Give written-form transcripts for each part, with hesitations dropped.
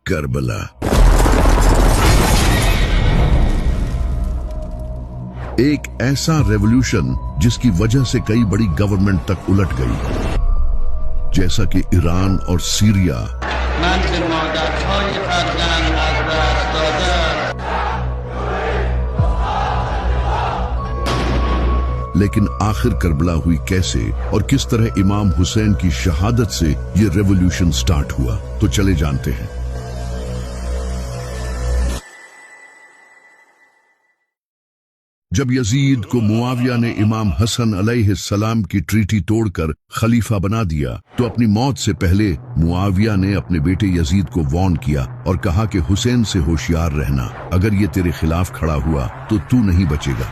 Karbala. एक ऐसा revolution जिसकी वजह से कई बड़ी गवर्नमेंट तक उलट गई, जैसा कि ईरान और सीरिया। लेकिन आखिर करबला हुई कैसे और किस तरह इमाम हुसैन की शहादत से ये रेवोल्यूशन स्टार्ट हुआ, तो चले जानते हैं। जब यजीद को मुआविया ने इमाम हसन अलैहिस्सलाम की ट्रीटी तोड़कर खलीफा बना दिया, तो अपनी मौत से पहले मुआविया ने अपने बेटे यजीद को वार्न किया और कहा कि हुसैन से होशियार रहना, अगर ये तेरे खिलाफ खड़ा हुआ तो तू नहीं बचेगा।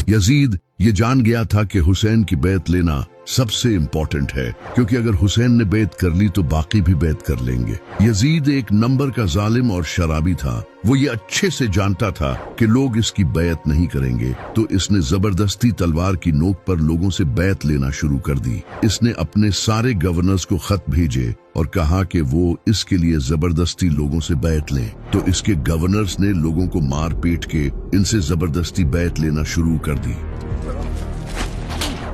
यजीद ये जान गया था कि हुसैन की बैत लेना सबसे इंपॉर्टेंट है, क्योंकि अगर हुसैन ने बैत कर ली तो बाकी भी बैत कर लेंगे। यजीद एक नंबर का जालिम और शराबी था। वो ये अच्छे से जानता था कि लोग इसकी बैत नहीं करेंगे, तो इसने जबरदस्ती तलवार की नोक पर लोगों से बैत लेना शुरू कर दी। इसने अपने सारे गवर्नर्स को खत भेजे और कहा कि वो इसके लिए जबरदस्ती लोगों से बैत लें, तो इसके गवर्नर्स ने लोगों को मार पीट के इनसे जबरदस्ती बैत लेना शुरू कर दी।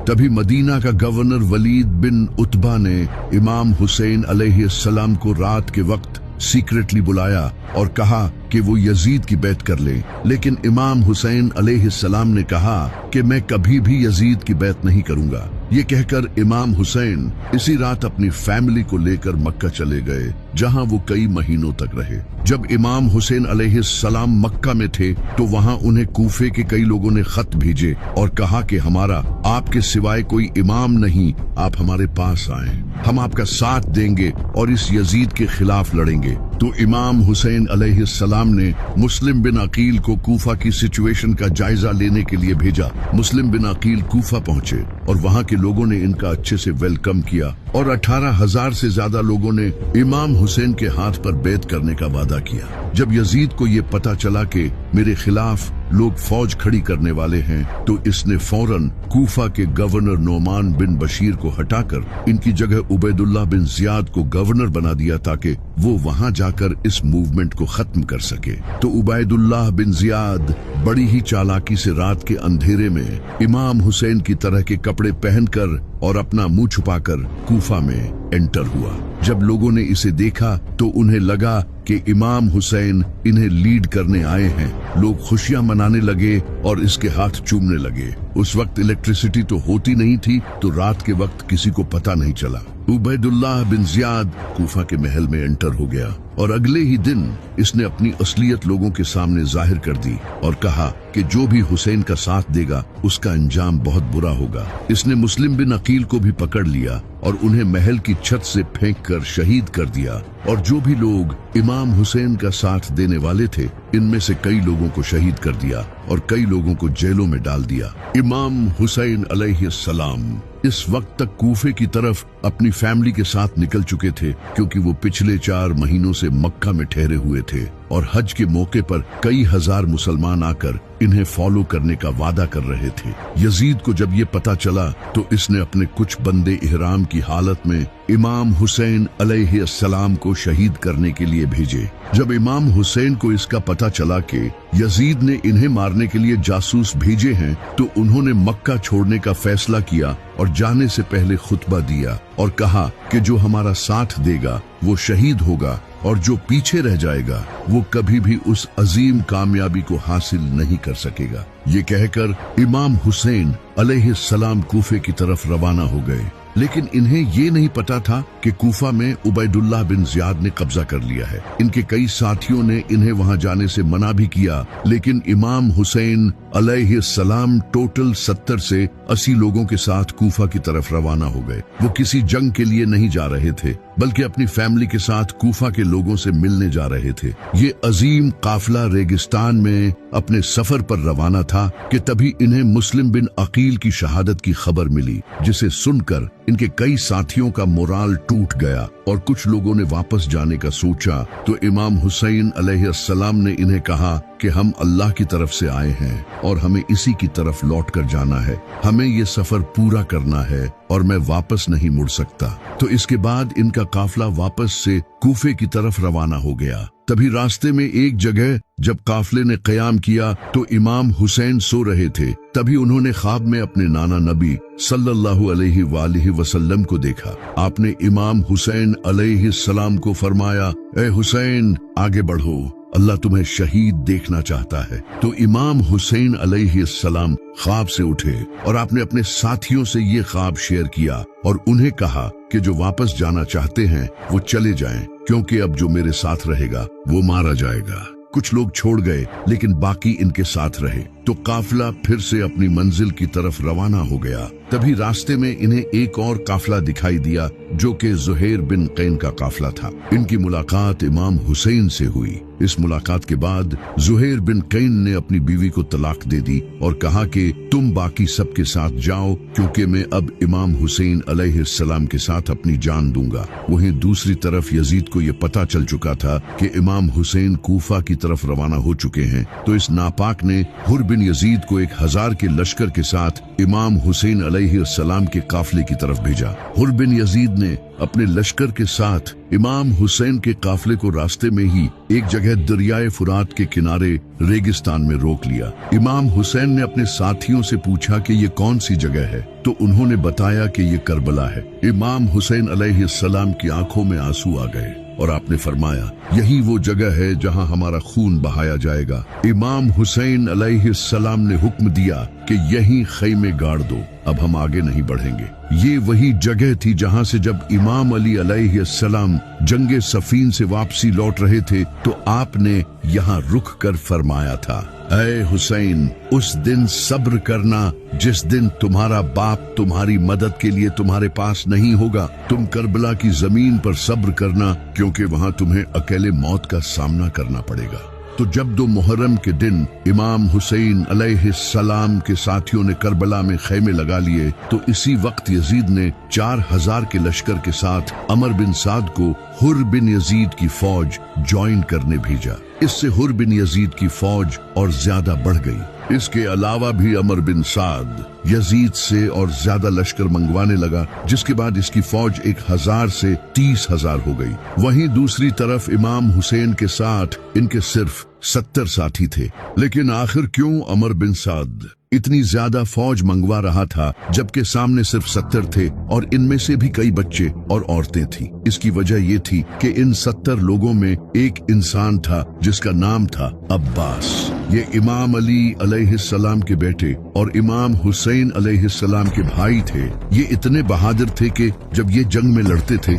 तभी मदीना का गवर्नर वलीद बिन उतबा ने इमाम हुसैन अलैहिस्सलाम को रात के वक्त सीक्रेटली बुलाया और कहा कि वो यजीद की बैत कर ले। लेकिन इमाम हुसैन अलैहिस्सलाम ने कहा कि मैं कभी भी यजीद की बैत नहीं करूंगा। ये कहकर इमाम हुसैन इसी रात अपनी फैमिली को लेकर मक्का चले गए, जहां वो कई महीनों तक रहे। जब इमाम हुसैन अलैहिस्सलाम मक्का में थे तो वहां उन्हें कूफे के कई लोगों ने खत भेजे और कहा कि हमारा आपके सिवाय कोई इमाम नहीं, आप हमारे पास आए, हम आपका साथ देंगे और इस यजीद के खिलाफ लड़ेंगे। तो इमाम हुसैन अलैहिस्सलाम ने मुस्लिम बिन अकील को कूफा की सिचुएशन का जायजा लेने के लिए भेजा। मुस्लिम बिन अकील कूफा पहुंचे और वहां के लोगों ने इनका अच्छे से वेलकम किया और 18,000 से ज्यादा लोगों ने इमाम हुसैन के हाथ पर बैत करने का वादा किया। जब यजीद को ये पता चला कि मेरे खिलाफ लोग फौज खड़ी करने वाले हैं, तो इसने फौरन कूफा के गवर्नर नोमान बिन बशीर को हटाकर इनकी जगह उबैदुल्लाह बिन जियाद को गवर्नर बना दिया, ताकि वो वहां जाकर इस मूवमेंट को खत्म कर सके। तो उबैदुल्लाह बिन जियाद बड़ी ही चालाकी से रात के अंधेरे में इमाम हुसैन की तरह के कपड़े पहनकर और अपना मुंह छुपाकर कूफा में एंटर हुआ। जब लोगों ने इसे देखा तो उन्हें लगा कि इमाम हुसैन इन्हें लीड करने आए हैं। लोग खुशियां मनाने लगे और इसके हाथ चूमने लगे। उस वक्त इलेक्ट्रिसिटी तो होती नहीं थी, तो रात के वक्त किसी को पता नहीं चला। उबैदुल्लाह बिन जियाद कूफा के महल में एंटर हो गया और अगले ही दिन इसने अपनी असलियत लोगों के सामने जाहिर कर दी और कहा कि जो भी हुसैन का साथ देगा उसका अंजाम बहुत बुरा होगा। इसने मुस्लिम बिन अकील को भी पकड़ लिया और उन्हें महल की छत से फेंककर शहीद कर दिया। और जो भी लोग इमाम हुसैन का साथ देने वाले थे, इनमें से कई लोगों को शहीद कर दिया और कई लोगों को जेलों में डाल दिया। इमाम हुसैन अलैहिस्सलाम इस वक्त तक कूफे की तरफ अपनी फैमिली के साथ निकल चुके थे, क्योंकि वो पिछले 4 महीनों से मक्का में ठहरे हुए थे और हज के मौके पर कई हजार मुसलमान आकर इन्हें फॉलो करने का वादा कर रहे थे। यजीद को जब ये पता चला तो इसने अपने कुछ बंदे इहराम की हालत में इमाम हुसैन अलैहिस्सलाम को शहीद करने के लिए भेजे। जब इमाम हुसैन को इसका पता चला कि यजीद ने इन्हें मारने के लिए जासूस भेजे हैं, तो उन्होंने मक्का छोड़ने का फैसला किया और जाने से पहले खुतबा दिया और कहा कि जो हमारा साथ देगा वो शहीद होगा और जो पीछे रह जाएगा वो कभी भी उस अजीम कामयाबी को हासिल नहीं कर सकेगा। ये कहकर इमाम हुसैन अलैहिस्सलाम कूफे की तरफ रवाना हो गए। लेकिन इन्हें ये नहीं पता था कि कूफा में उबैदुल्लाह बिन जियाद ने कब्जा कर लिया है। इनके कई साथियों ने इन्हें वहां जाने से मना भी किया, लेकिन इमाम हुसैन अलैहिस्सलाम टोटल 70 से 80 लोगों के साथ कूफा की तरफ रवाना हो गए। वो किसी जंग के लिए नहीं जा रहे थे, बल्कि अपनी फैमिली के साथ कूफा के लोगों से मिलने जा रहे थे। ये अजीम काफिला रेगिस्तान में अपने सफर पर रवाना था कि तभी इन्हें मुस्लिम बिन अकील की शहादत की खबर मिली, जिसे सुनकर इनके कई साथियों का मोराल टूट गया और कुछ लोगों ने वापस जाने का सोचा। तो इमाम हुसैन अलैहिस्सलाम ने इन्हें कहा कि हम अल्लाह की तरफ से आए हैं और हमें इसी की तरफ लौट कर जाना है। हमें ये सफर पूरा करना है और मैं वापस नहीं मुड़ सकता। तो इसके बाद इनका काफिला वापस से कूफे की तरफ रवाना हो गया। तभी रास्ते में एक जगह जब काफिले ने क़याम किया तो इमाम हुसैन सो रहे थे। तभी उन्होंने ख्वाब में अपने नाना नबी सल्लल्लाहु अलैहि वसल्लम को देखा। आपने इमाम हुसैन अलैहिस्सलाम को फरमाया, ए हुसैन आगे बढ़ो, अल्लाह तुम्हें शहीद देखना चाहता है। तो इमाम हुसैन अलैहिस्सलाम ख्वाब से उठे और आपने अपने साथियों से ये ख्वाब शेयर किया और उन्हें कहा कि जो वापस जाना चाहते हैं वो चले जाएं, क्योंकि अब जो मेरे साथ रहेगा वो मारा जाएगा। कुछ लोग छोड़ गए लेकिन बाकी इनके साथ रहे। तो काफिला फिर से अपनी मंजिल की तरफ रवाना हो गया। तभी रास्ते में इन्हें एक और काफिला दिखाई दिया जो कि ज़ुहैर बिन कैन का काफिला था। इनकी मुलाकात इमाम हुसैन से हुई। इस मुलाकात के बाद ज़ुहैर बिन कैन ने अपनी बीवी को तलाक दे दी और कहा कि तुम बाकी सबके साथ जाओ, क्योंकि मैं अब इमाम हुसैन अलैहिस्सलाम के साथ अपनी जान दूंगा। वहीं दूसरी तरफ यजीद को यह पता चल चुका था कि इमाम हुसैन कूफा की तरफ रवाना हो चुके हैं। तो इस नापाक ने हुर बिन यजीद को 1000 के लश्कर के साथ इमाम हुसैन अलैहिस्सलाम के काफिले की तरफ भेजा। हुर बिन यजीद ने अपने लश्कर के साथ इमाम हुसैन के काफिले को रास्ते में ही एक जगह दरियाए फुरात के किनारे रेगिस्तान में रोक लिया। इमाम हुसैन ने अपने साथियों से पूछा कि ये कौन सी जगह है, तो उन्होंने बताया कि ये करबला है। इमाम हुसैन अलैहिस्सलाम की आंखों में आंसू आ गए और आपने फरमाया, यही वो जगह है जहां हमारा खून बहाया जाएगा। इमाम हुसैन अलैहिस्सलाम ने हुक्म दिया कि यहीं खैमे गाड़ दो, अब हम आगे नहीं बढ़ेंगे। ये वही जगह थी जहां से जब इमाम अली अलैहिस्सलाम जंगे सफीन से वापसी लौट रहे थे तो आपने यहाँ रुक कर फरमाया था, ऐ हुसैन, उस दिन सब्र करना जिस दिन तुम्हारा बाप तुम्हारी मदद के लिए तुम्हारे पास नहीं होगा। तुम करबला की जमीन पर सब्र करना, क्योंकि वहां तुम्हें अकेले मौत का सामना करना पड़ेगा। तो जब 2 मुहर्रम के दिन इमाम हुसैन अलैहिस्सलाम के साथियों ने करबला में खैमे लगा लिए तो इसी वक्त यजीद ने 4000 के लश्कर के साथ अमर बिन साद को हुर बिन यजीद की फौज ज्वाइन करने भेजा। इससे हुर बिन यजीद की फौज और ज्यादा बढ़ गई। इसके अलावा भी अमर बिन साद यजीद से और ज्यादा लश्कर मंगवाने लगा, जिसके बाद इसकी फौज 1000 से 30,000 हो गई। वहीं दूसरी तरफ इमाम हुसैन के साथ इनके सिर्फ 70 साथी थे। लेकिन आखिर क्यों अमर बिन साद इतनी ज्यादा फौज मंगवा रहा था जबकि सामने सिर्फ 70 थे और इनमें से भी कई बच्चे और औरतें थी? इसकी वजह ये थी कि इन 70 लोगों में एक इंसान था जिसका नाम था अब्बास। ये इमाम अली अलैहिस्सलाम के बेटे और इमाम हुसैन अलैहिस्सलाम के भाई थे। ये इतने बहादुर थे कि जब ये जंग में लड़ते थे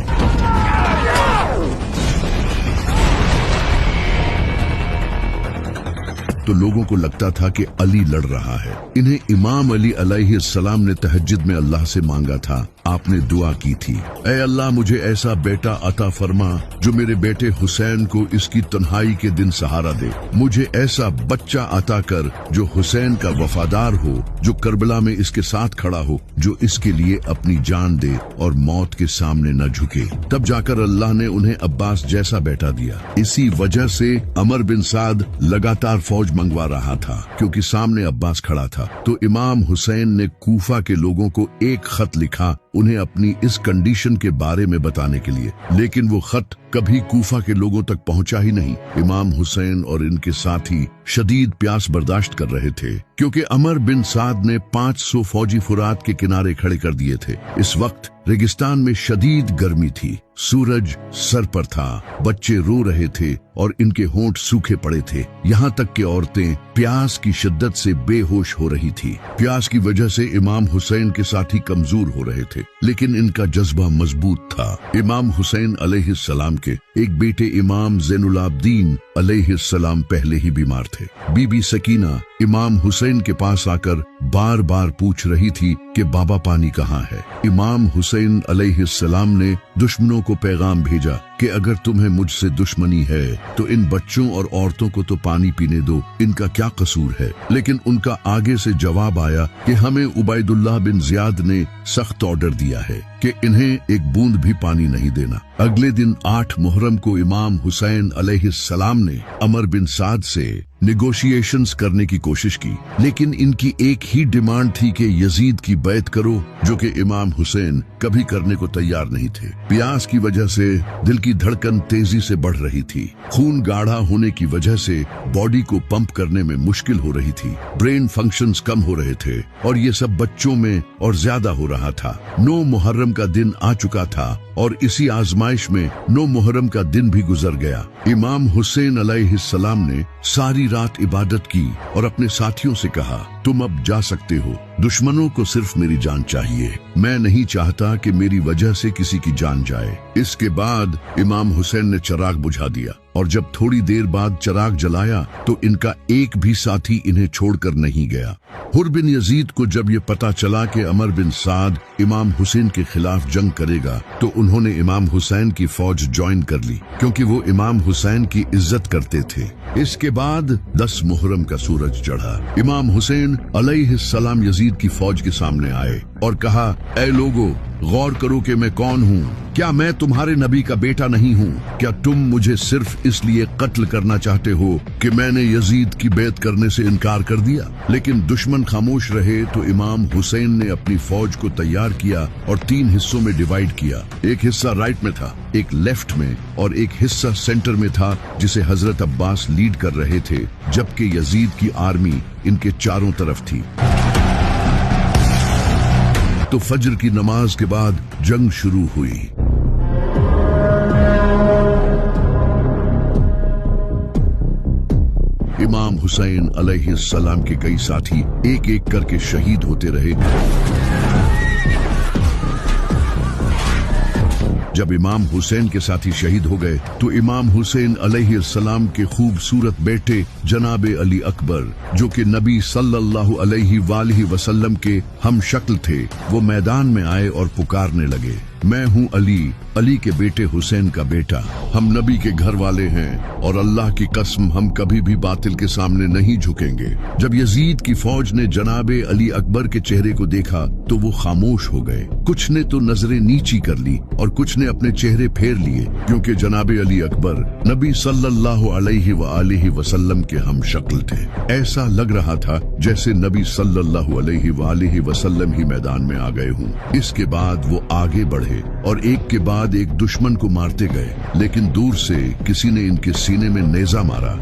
तो लोगों को लगता था कि अली लड़ रहा है। इन्हें इमाम अली अलैहिस्सलाम ने तहज्जुद में अल्लाह से मांगा था। आपने दुआ की थी, ऐ अल्लाह, मुझे ऐसा बेटा अता फरमा जो मेरे बेटे हुसैन को इसकी तन्हाई के दिन सहारा दे। मुझे ऐसा बच्चा अता कर जो हुसैन का वफादार हो, जो करबला में इसके साथ खड़ा हो, जो इसके लिए अपनी जान दे और मौत के सामने न झुके। तब जाकर अल्लाह ने उन्हें अब्बास जैसा बेटा दिया। इसी वजह से अमर बिन साद लगातार फौज मंगवा रहा था, क्योंकि सामने अब्बास खड़ा था। तो इमाम हुसैन ने कूफा के लोगों को एक खत लिखा उन्हें अपनी इस कंडीशन के बारे में बताने के लिए, लेकिन वो खत कभी कूफा के लोगों तक पहुंचा ही नहीं। इमाम हुसैन और इनके साथी शदीद प्यास बर्दाश्त कर रहे थे, क्योंकि अमर बिन साद ने 500 फौजी फुरात के किनारे खड़े कर दिए थे। इस वक्त रेगिस्तान में शदीद गर्मी थी, सूरज सर पर था, बच्चे रो रहे थे और इनके होंठ सूखे पड़े थे। यहाँ तक कि औरतें प्यास की शिद्दत से बेहोश हो रही थी। प्यास की वजह से इमाम हुसैन के साथी कमजोर हो रहे थे, लेकिन इनका जज्बा मजबूत था। इमाम हुसैन अलैहिस्सलाम के एक बेटे इमाम ज़ैनुलाब्दीन अलैहिस्सलाम पहले ही बीमार थे। बीबी सकीना इमाम हुसैन के पास आकर बार बार पूछ रही थी कि बाबा पानी कहाँ है। इमाम हुसैन अलैहिस्सलाम ने दुश्मनों को पैगाम भेजा कि अगर तुम्हें मुझसे दुश्मनी है तो इन बच्चों और औरतों को तो पानी पीने दो, इनका क्या कसूर है। लेकिन उनका आगे से जवाब आया कि हमें उबैदुल्लाह बिन ज़ियाद ने सख्त ऑर्डर दिया है कि कि इन्हें एक बूंद भी पानी नहीं देना। अगले दिन 8 मुहर्रम को इमाम हुसैन अलैहिस्सलाम ने अमर बिन साद से निगोशिएशंस करने की कोशिश की, लेकिन इनकी एक ही डिमांड थी कि यजीद की बैत करो, जो कि इमाम हुसैन कभी करने को तैयार नहीं थे। प्यास की वजह से दिल की धड़कन तेजी से बढ़ रही थी, खून गाढ़ा होने की वजह से बॉडी को पंप करने में मुश्किल हो रही थी, ब्रेन फंक्शंस कम हो रहे थे और ये सब बच्चों में और ज्यादा हो रहा था। 9 मुहर्रम का दिन आ चुका था और इसी आजमाइश में 9 मुहर्रम का दिन भी गुजर गया। इमाम हुसैन अलैहिस्सलाम ने सारी रात इबादत की और अपने साथियों से कहा, तुम अब जा सकते हो, दुश्मनों को सिर्फ मेरी जान चाहिए, मैं नहीं चाहता कि मेरी वजह से किसी की जान जाए। इसके बाद इमाम हुसैन ने चिराग बुझा दिया और जब थोड़ी देर बाद चिराग जलाया तो इनका एक भी साथी इन्हें छोड़कर नहीं गया। हुर बिन यजीद को जब ये पता चला कि अमर बिन साद इमाम हुसैन के खिलाफ जंग करेगा तो उन्होंने इमाम हुसैन की फौज ज्वाइन कर ली, क्योंकि वो इमाम हुसैन की इज्जत करते थे। इसके बाद 10 मुहर्रम का सूरज चढ़ा। इमाम हुसैन अलैहिस्सलाम यजीद की फौज के सामने आए और कहा, ऐ लोगो, गौर करो कि मैं कौन हूँ। क्या मैं तुम्हारे नबी का बेटा नहीं हूँ? क्या तुम मुझे सिर्फ इसलिए कत्ल करना चाहते हो कि मैंने यजीद की बैत करने से इनकार कर दिया? लेकिन दुश्मन खामोश रहे तो इमाम हुसैन ने अपनी फौज को तैयार किया और 3 हिस्सों में डिवाइड किया। एक हिस्सा राइट में था, एक लेफ्ट में और एक हिस्सा सेंटर में था, जिसे हजरत अब्बास लीड कर रहे थे, जबकि यजीद की आर्मी इनके चारों तरफ थी। तो फज्र की नमाज के बाद जंग शुरू हुई। इमाम हुसैन अलैहिस्सलाम के कई साथी एक एक करके शहीद होते रहे। जब इमाम हुसैन के साथी शहीद हो गए तो इमाम हुसैन अलैहिस्सलाम के खूबसूरत बेटे जनाबे अली अकबर, जो कि नबी सल्लल्लाहु अलैहि वसल्लम के हम शक्ल थे, वो मैदान में आए और पुकारने लगे, मैं हूँ अली, अली के बेटे हुसैन का बेटा। हम नबी के घर वाले हैं और अल्लाह की कसम हम कभी भी बातिल के सामने नहीं झुकेंगे। जब यजीद की फौज ने जनाबे अली अकबर के चेहरे को देखा तो वो खामोश हो गए। कुछ ने तो नजरें नीची कर ली और कुछ ने अपने चेहरे फेर लिए, क्योंकि जनाबे अली अकबर नबी सल्लल्लाहु अलैहि वसल्लम के हम शक्ल थे। ऐसा लग रहा था जैसे नबी सल्लल्लाहु अलैहि वसल्लम ही मैदान में आ गए हों। इसके बाद वो आगे बढ़े और एक के बाद एक दुश्मन को मारते गए, लेकिन दूर से किसी ने इनके सीने में नेजा मारा,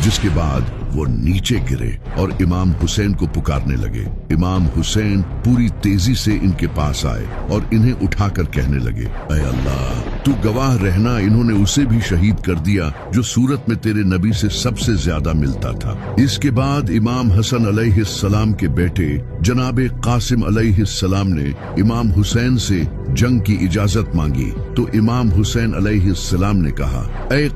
जिसके बाद वो नीचे गिरे और इमाम हुसैन को पुकारने लगे। इमाम हुसैन पूरी तेजी से इनके पास आए और इन्हें उठाकर कहने लगे, ऐ अल्लाह, तू गवाह रहना, इन्होंने उसे भी शहीद कर दिया जो सूरत में तेरे नबी से सबसे ज्यादा मिलता था। इसके बाद इमाम हसन अलैहिस्सलाम के बेटे जनाबे कासिम अलैहिस्सलाम ने इमाम हुसैन से जंग की इजाजत मांगी तो इमाम हुसैन अलैहिस्सलाम ने कहा, ऐ